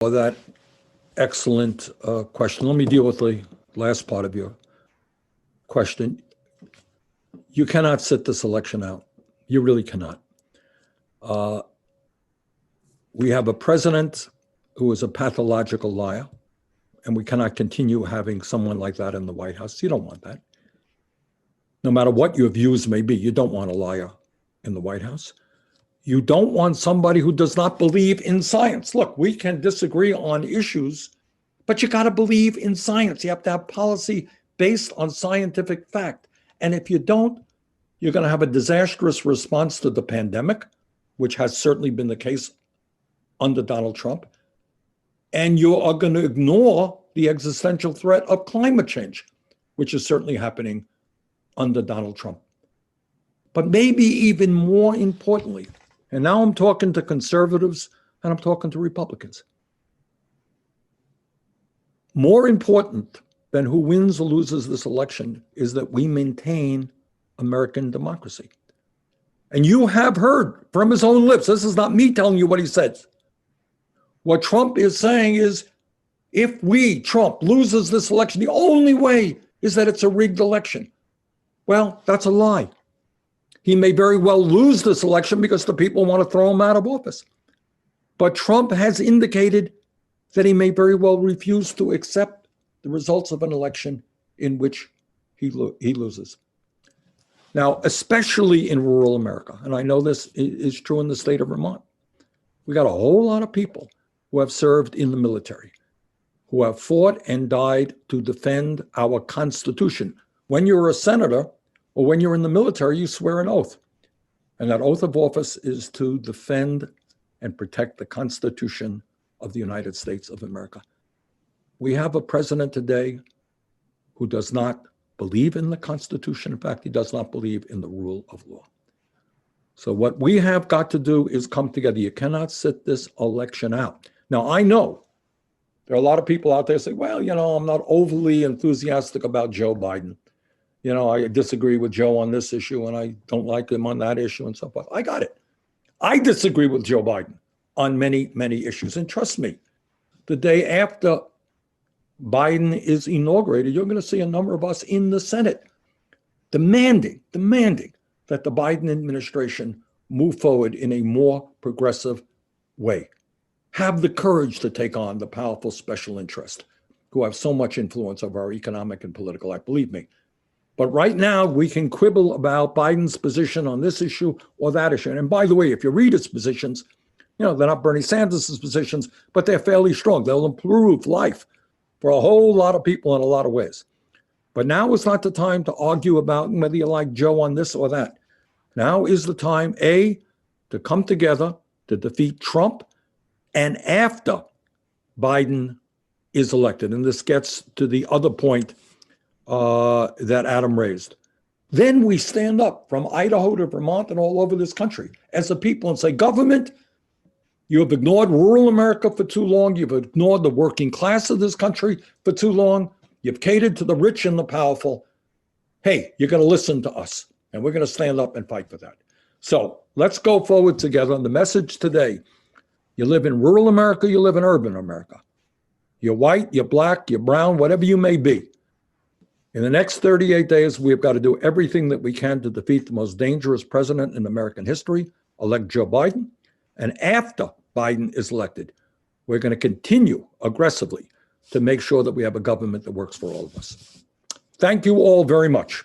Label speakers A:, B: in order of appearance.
A: for that excellent question. Let me deal with the last part of your question. You cannot sit this election out. You really cannot. We have a president who is a pathological liar, and we cannot continue having someone like that in the White House. You don't want that. No matter what your views may be, you don't want a liar in the White House. You don't want somebody who does not believe in science. Look, we can disagree on issues, but you got to believe in science. You have to have policy based on scientific fact. And if you don't, you're going to have a disastrous response to the pandemic, which has certainly been the case under Donald Trump. And you are going to ignore the existential threat of climate change, which is certainly happening under Donald Trump. But maybe even more importantly, and now I'm talking to conservatives and I'm talking to Republicans. More important than who wins or loses this election is that we maintain American democracy. And you have heard from his own lips, this is not me telling you what he said. What Trump is saying is, if Trump, loses this election, the only way is that it's a rigged election. Well, that's a lie. He may very well lose this election because the people want to throw him out of office. But Trump has indicated that he may very well refuse to accept the results of an election in which he loses. Now, especially in rural America, and I know this is true in the state of Vermont, we got a whole lot of people who have served in the military, who have fought and died to defend our Constitution. When you're a senator or when you're in the military, you swear an oath. And that oath of office is to defend and protect the Constitution of the United States of America. We have a president today who does not believe in the Constitution. In fact, he does not believe in the rule of law. So what we have got to do is come together. You cannot sit this election out. Now, I know there are a lot of people out there say, well, I'm not overly enthusiastic about Joe Biden. I disagree with Joe on this issue and I don't like him on that issue and so forth. I got it. I disagree with Joe Biden on many, many issues. And trust me, the day after Biden is inaugurated, you're going to see a number of us in the Senate demanding that the Biden administration move forward in a more progressive way. Have the courage to take on the powerful special interest who have so much influence over our economic and political life, believe me. But right now, we can quibble about Biden's position on this issue or that issue. And by the way, if you read his positions, they're not Bernie Sanders' positions, but they're fairly strong. They'll improve life for a whole lot of people in a lot of ways. But now is not the time to argue about whether you like Joe on this or that. Now is the time, A, to come together to defeat Trump, and after Biden is elected, and this gets to the other point that Adam raised, then we stand up from Idaho to Vermont and all over this country as a people and say, government, you have ignored rural America for too long. You've ignored the working class of this country for too long. You've catered to the rich and the powerful. Hey, you're going to listen to us, and we're going to stand up and fight for that. So let's go forward together. And the message today, you live in rural America, you live in urban America. You're white, you're black, you're brown, whatever you may be. In the next 38 days, we've got to do everything that we can to defeat the most dangerous president in American history, elect Joe Biden. And after Biden is elected, we're going to continue aggressively to make sure that we have a government that works for all of us. Thank you all very much.